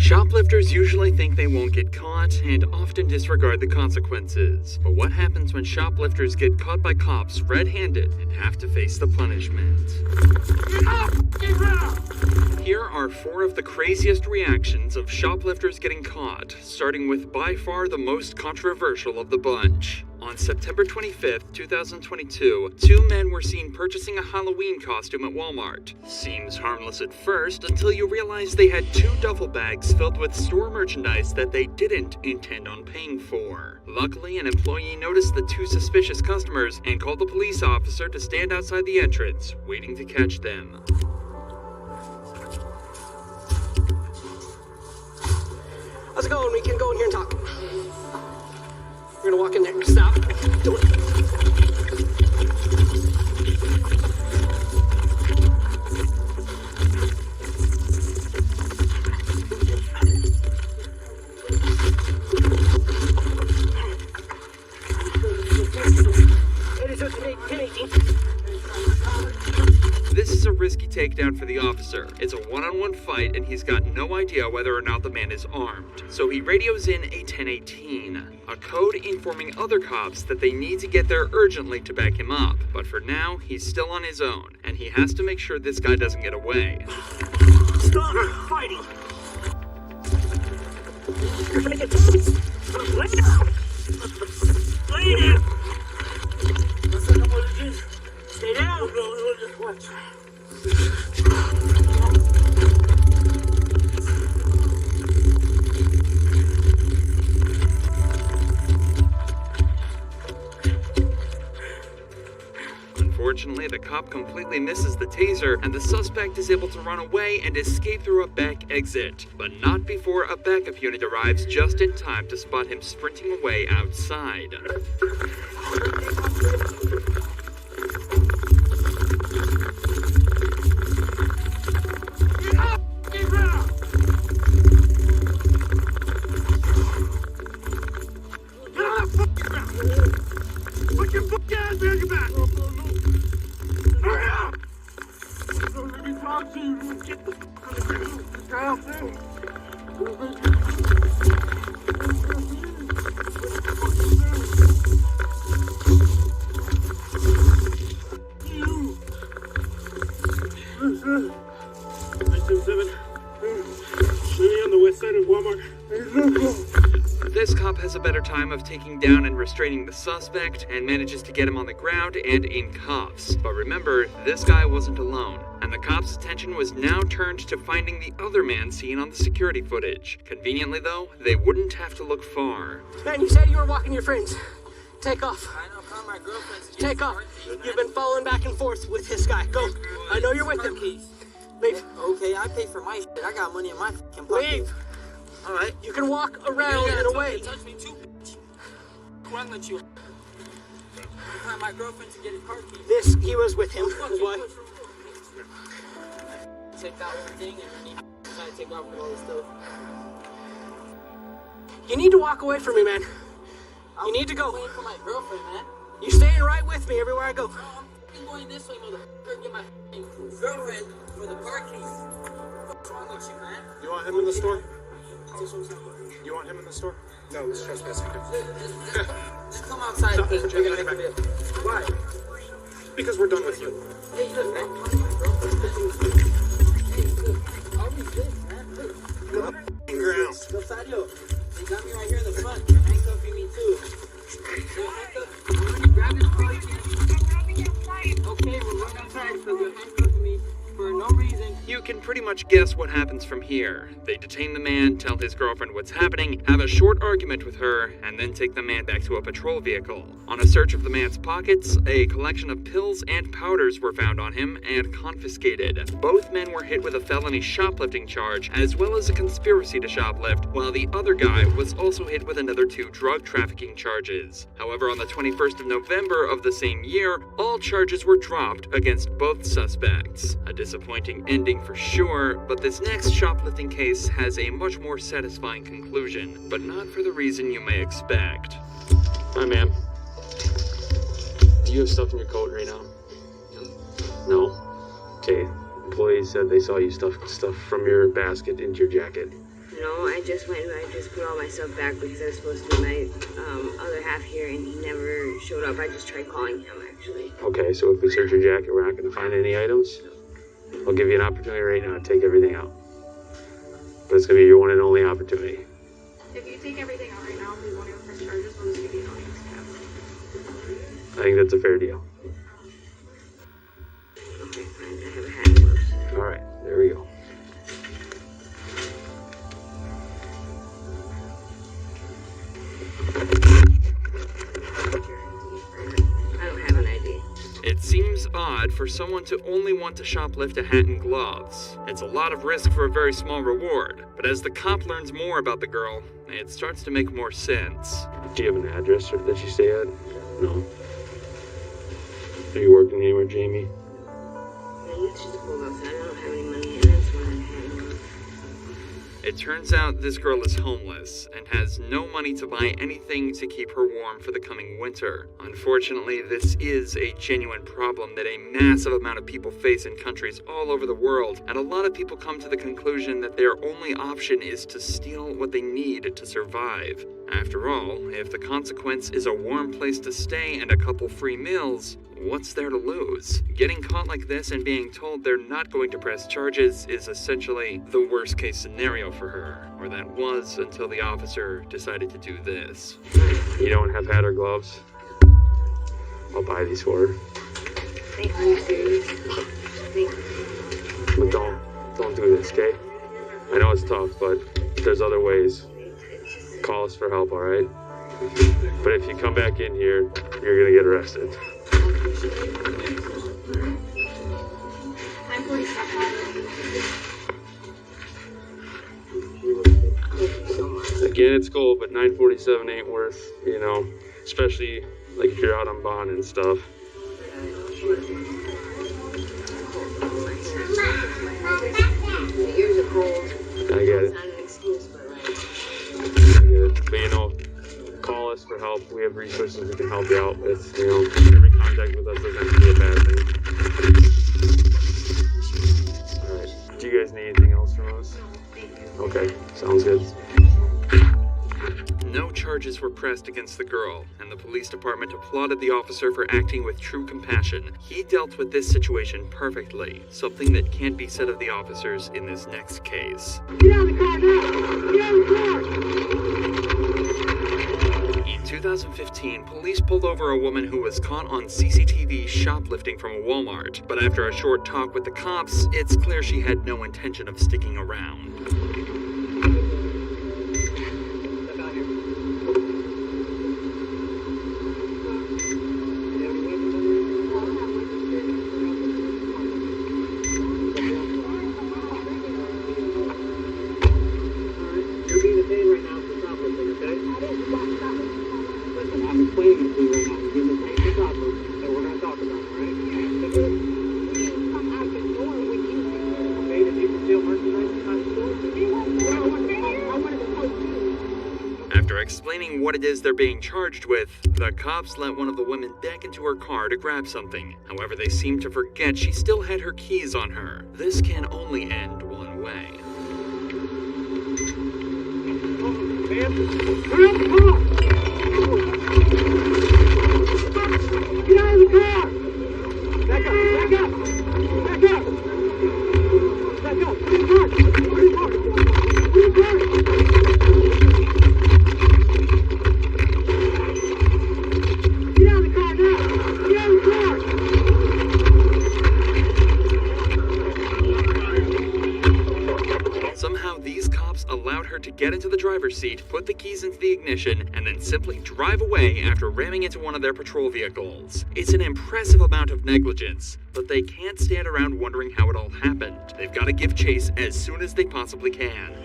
Shoplifters usually think they won't get caught and often disregard the consequences. But what happens when shoplifters get caught by cops red-handed and have to face the punishment? Here are 4 of the craziest reactions of shoplifters getting caught, starting with by far the most controversial of the bunch. On September 25th, 2022, 2 men were seen purchasing a Halloween costume at Walmart. Seems harmless at first until you realize they had 2 duffel bags filled with store merchandise that they didn't intend on paying for. Luckily, an employee noticed the 2 suspicious customers and called the police officer to stand outside the entrance, waiting to catch them. How's it going? We can go in here and talk. We're gonna walk in there. Stop. Don't. This is a risky takedown for the officer. It's a one-on-one fight and he's got no idea whether or not the man is armed. So he radios in a 1018, a code informing other cops that they need to get there urgently to back him up. But for now, he's still on his own, and he has to make sure this guy doesn't get away. Stop fighting! You're gonna get lay down! Lay down! Stay down! Watch. Unfortunately, the cop completely misses the taser, and the suspect is able to run away and escape through a back exit. But not before a backup unit arrives just in time to spot him sprinting away outside. This cop has a better time of taking down and restraining the suspect and manages to get him on the ground and in cuffs. But remember, this guy wasn't alone, and the cop's attention was now turned to finding the other man seen on the security footage. Conveniently though, they wouldn't have to look far. Man, you said you were walking your friends. Take off. I know, call my girlfriend. Take off. You've been following back and forth with this guy. Go. I know you're with him. Leave. Okay, I pay for my shit. I got money in my fucking pocket. Leave. Alright. You can walk around and away. Touch me too, bitch. Run with you. You find my girlfriend to get his car keys. He was with him. What? Take that one thing and then he tried to take off with all this stuff. You need to walk away from me, man. You need to go. I'm waiting for my girlfriend, man. You staying right with me everywhere I go. No, I'm going this way, motherfucker. Get my girlfriend for the car keys. What's wrong with you, man? You want him in the store? You want him in the store? No, it's trespassing. Just come outside. Stop We're it. gonna make a bit. Why? Because we're done with you. Hey, look, man. Hey, look. I'll be good, man. Look. Go on the ground. Rosario, they got me right here in the front. They're handcuffing me too. They're handcuffing. Grab this car. Okay, we're going outside, so they're handcuffing me for no reason. You can pretty much guess what happens from here. They detain the man, tell his girlfriend what's happening, have a short argument with her, and then take the man back to a patrol vehicle. On a search of the man's pockets, a collection of pills and powders were found on him and confiscated. Both men were hit with a felony shoplifting charge, as well as a conspiracy to shoplift, while the other guy was also hit with another 2 drug trafficking charges. However, on the 21st of November of the same year, all charges were dropped against both suspects. A disappointing ending for sure, but this next shoplifting case has a much more satisfying conclusion, but not for the reason you may expect. Hi, ma'am. Do you have stuff in your coat right now? No? Okay. Employees said they saw you stuff from your basket into your jacket. No, I just put all my stuff back because I was supposed to be my other half here, and he never showed up. I just tried calling him, actually. Okay, so if we search your jacket, we're not going to find any items? I'll give you an opportunity right now to take everything out. But it's going to be your one and only opportunity. If you take everything out right now, we won't even press charges. We'll just give you an audience tab. I think that's a fair deal. Okay, fine. I have a hat and gloves. All right, there we go. I don't have an ID. It seems odd for someone to only want to shoplift a hat and gloves. It's a lot of risk for a very small reward, but as the cop learns more about the girl, it starts to make more sense. Do you have an address that you stay at? No. Are you working anywhere, Jamie? Yeah, it's just cold outside. I don't have any money, and I just wanted a hat and gloves. It turns out this girl is homeless and has no money to buy anything to keep her warm for the coming winter. Unfortunately, this is a genuine problem that a massive amount of people face in countries all over the world, and a lot of people come to the conclusion that their only option is to steal what they need to survive. After all, if the consequence is a warm place to stay and a couple free meals, what's there to lose? Getting caught like this and being told they're not going to press charges is essentially the worst case scenario for her, or that was until the officer decided to do this. You don't have hat or gloves? I'll buy these for her. Thank you, serious. Thank you. But don't do this, okay? I know it's tough, but there's other ways. Call us for help, all right? But if you come back in here, you're gonna get arrested. I'm police Again, it's cool, but 947 ain't worth, especially like if you're out on bond and stuff. The ears are cold. I get It's it. not an excuse, but right. I get it. But call us for help. We have resources we can help you out with. Every contact with us doesn't have to be a bad thing. Alright. Do you guys need anything else from us? Okay, sounds good. No charges were pressed against the girl, and the police department applauded the officer for acting with true compassion. He dealt with this situation perfectly, something that can't be said of the officers in this next case. Get out of the car now! Get out of the car! In 2015, police pulled over a woman who was caught on CCTV shoplifting from a Walmart, but after a short talk with the cops, it's clear she had no intention of sticking around. After explaining what it is they're being charged with, the cops let one of the women back into her car to grab something. However, they seem to forget she still had her keys on her. This can only end one way. Get out of the car! Back up! Back up! Back up! Back up! Put in the car! Put in the car! Put in the car! Get out of the car now! Get out of the car! Somehow, these cops allowed her to get into the driver's seat, put the keys into the ignition, and then simply drive away after ramming into one of their patrol vehicles. It's an impressive amount of negligence, but they can't stand around wondering how it all happened. They've got to give chase as soon as they possibly can.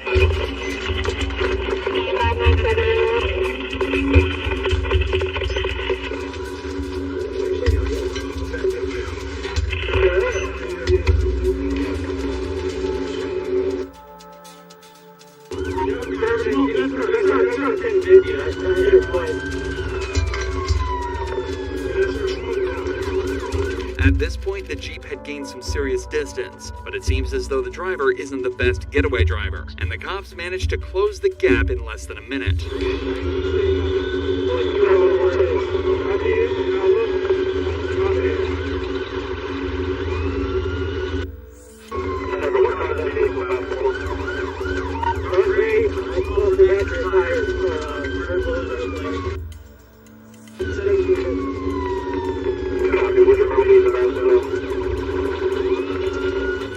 At this point, the Jeep had gained some serious distance, but it seems as though the driver isn't the best getaway driver, and the cops managed to close the gap in less than a minute.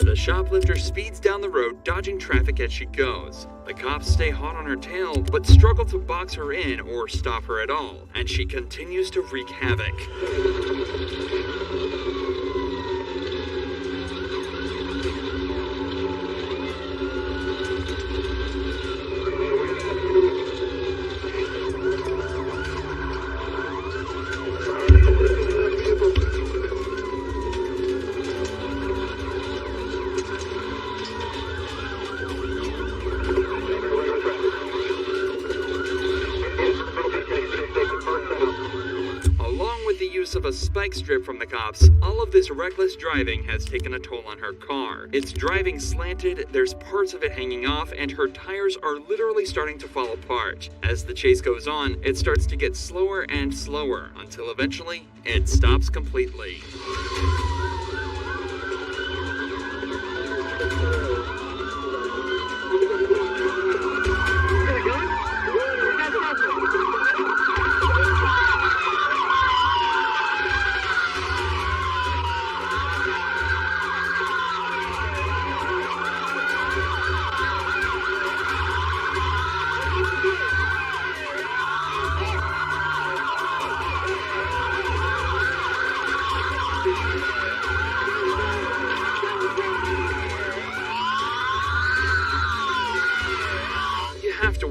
The shoplifter speeds down the road, dodging traffic as she goes. The cops stay hot on her tail, but struggle to box her in or stop her at all, and she continues to wreak havoc. Of a spike strip from the cops, all of this reckless driving has taken a toll on her car. It's driving slanted, there's parts of it hanging off, and her tires are literally starting to fall apart. As the chase goes on, it starts to get slower and slower, until eventually, it stops completely.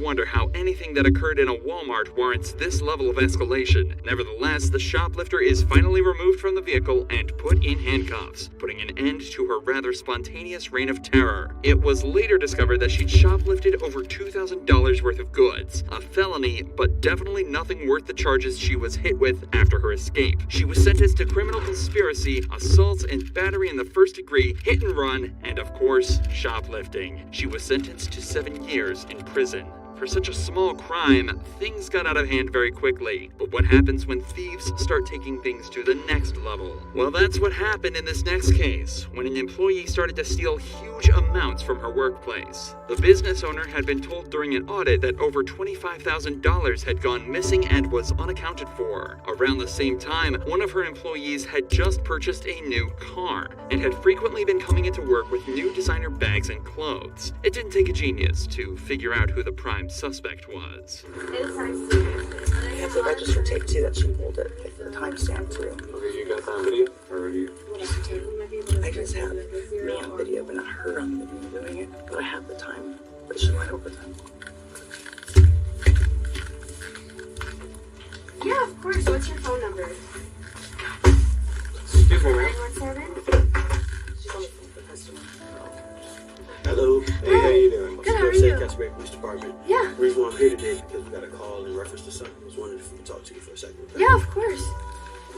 Wonder how anything that occurred in a Walmart warrants this level of escalation. Nevertheless, the shoplifter is finally removed from the vehicle and put in handcuffs, putting an end to her rather spontaneous reign of terror. It was later discovered that she'd shoplifted over $2,000 worth of goods, a felony, but definitely nothing worth the charges she was hit with after her escape. She was sentenced to criminal conspiracy, assault and battery in the first degree, hit and run, and of course, shoplifting. She was sentenced to 7 years in prison. For such a small crime, things got out of hand very quickly. But what happens when thieves start taking things to the next level? Well, that's what happened in this next case, when an employee started to steal huge amounts from her workplace. The business owner had been told during an audit that over $25,000 had gone missing and was unaccounted for. Around the same time, one of her employees had just purchased a new car and had frequently been coming into work with new designer bags and clothes. It didn't take a genius to figure out who the prime suspect was. I have the register tape too that she pulled it with the timestamp too. Okay, you got that on video? Or you? I just have me on video, but not her on video doing it. But I have the time that she went over time. Yeah, of course. What's your phone number? Excuse me, ma'am. 917? She's on the phone with the customer. Hello. Hey, how you doing? Good, how are you? Customer Police Department. Yeah. The reason why I'm here today is because we got a call in reference to something. I was wondering if we could talk to you for a second. Okay? Yeah, of course.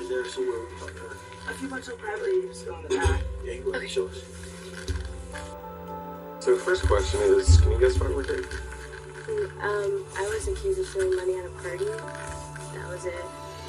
Is there somewhere we can talk to her? A few bucks on privately, you just go on the back. Yeah, you go ahead and show us. So the first question is, can you guess why we're here? I was accused of stealing money at a party. That was it.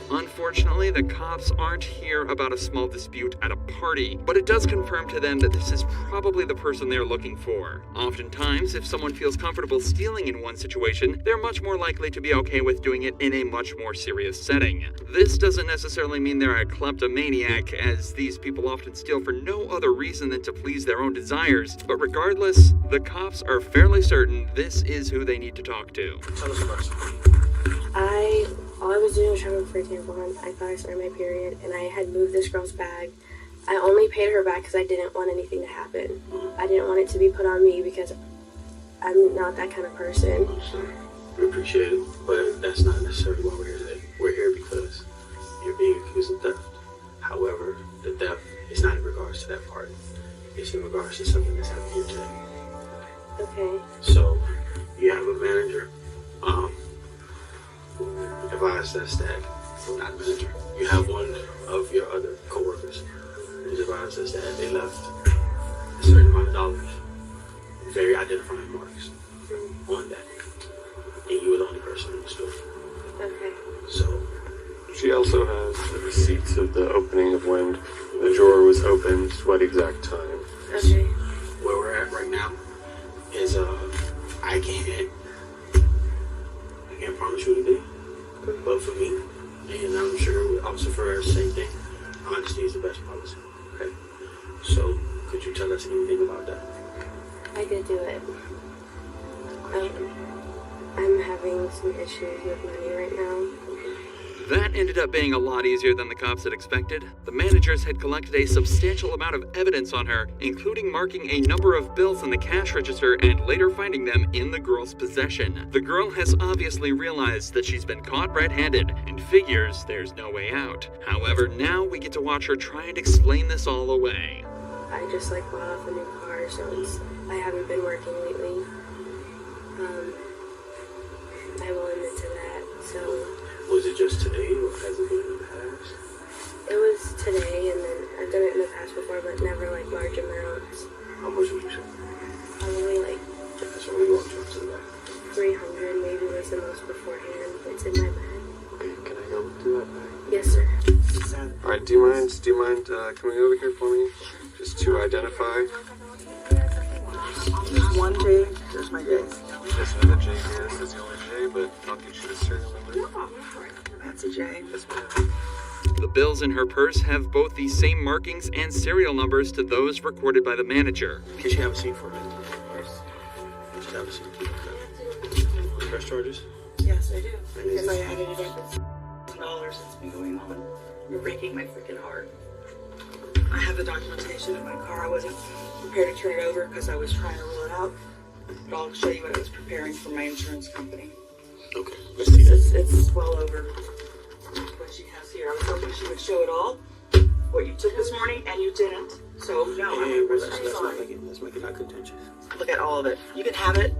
Unfortunately, the cops aren't here about a small dispute at a party, but it does confirm to them that this is probably the person they're looking for. Oftentimes, if someone feels comfortable stealing in one situation, they're much more likely to be okay with doing it in a much more serious setting. This doesn't necessarily mean they're a kleptomaniac, as these people often steal for no other reason than to please their own desires, but regardless, the cops are fairly certain this is who they need to talk to. Tell us about it. All I was doing was trying to look for a tampon. I thought I started my period, and I had moved this girl's bag. I only paid her back because I didn't want anything to happen. I didn't want it to be put on me because I'm not that kind of person. We appreciate it, but that's not necessarily why we're here today. We're here because you're being accused of theft. However, the theft is not in regards to that part. It's in regards to something that's happened here today. Okay. So, you have a manager, who advised us that, well, not manager, you have one of your other coworkers It advised us that they left a certain amount of dollars, very identifying marks on that. And you were the only person in the store. Okay. So, She also has the receipts of the opening of when the drawer was opened, what exact time. Okay. where we're at right now is, I can't promise you today, but for me, and I'm sure Officer Ferrer, same thing, honesty is the best policy, okay? So, could you tell us anything about that? I did do it. I'm having some issues with money right now. That ended up being a lot easier than the cops had expected. The managers had collected a substantial amount of evidence on her, including marking a number of bills in the cash register and later finding them in the girl's possession. The girl has obviously realized that she's been caught red-handed and figures there's no way out. However, now we get to watch her try and explain this all away. I just bought off a new car, so I haven't been working lately. I will admit to that, so... Was it just today, or has it been in the past? It was today, and then I've done it in the past before, but never large amounts. How much would you say? Probably That's what we walked up to the back. 300 maybe was the most beforehand. It's in my bag. Okay, can I go through that bag? Yes, sir. Alright, do you mind coming over here for me? Just to identify. There's one J, there's my J. This is the J here, this is the only J, but I'll get you the serial number. That's a J. Yes, ma'am. The bills in her purse have both the same markings and serial numbers to those recorded by the manager. Can she have a seat for a minute? Just have a seat. Okay. Press charges? Yes, I do. Because I added it up. It's $1,000 that's been going on. You're breaking my freaking heart. I have the documentation in my car. I wasn't prepared to turn it over because I was trying to rule it out. But I'll show you what I was preparing for my insurance company. Okay, let's see that. It's well over what she has here. I was hoping she would show it all, what you took this morning, and you didn't. So, no, I'm Hey, 100% sorry. let's make it not contentious. Look at all of it. You can have it.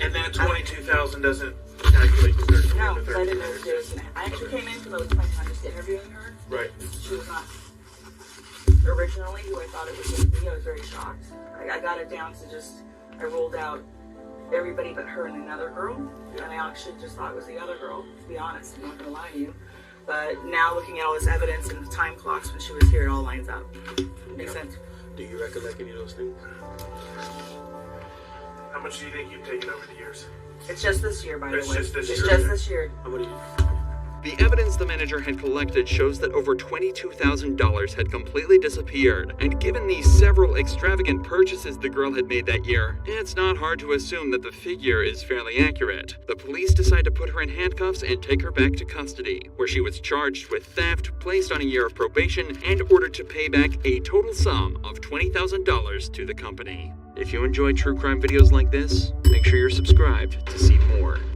And that 22,000 doesn't calculate the 13. No, because I didn't know she was. I actually came in because I was planning on just interviewing her. Right. She was not originally who I thought it was going to be. I was very shocked. I got it down to I ruled out everybody but her and another girl. And I actually just thought it was the other girl, to be honest. I'm not going to lie to you. But now looking at all this evidence and the time clocks when she was here, it all lines up. Makes sense. Do you recollect any of those things? How much do you think you've taken over the years? It's just this year, by the way. It's just this It's year. just this year. How many? The evidence the manager had collected shows that over $22,000 had completely disappeared, and given the several extravagant purchases the girl had made that year, it's not hard to assume that the figure is fairly accurate. The police decide to put her in handcuffs and take her back to custody, where she was charged with theft, placed on a year of probation, and ordered to pay back a total sum of $20,000 to the company. If you enjoy true crime videos like this, make sure you're subscribed to see more.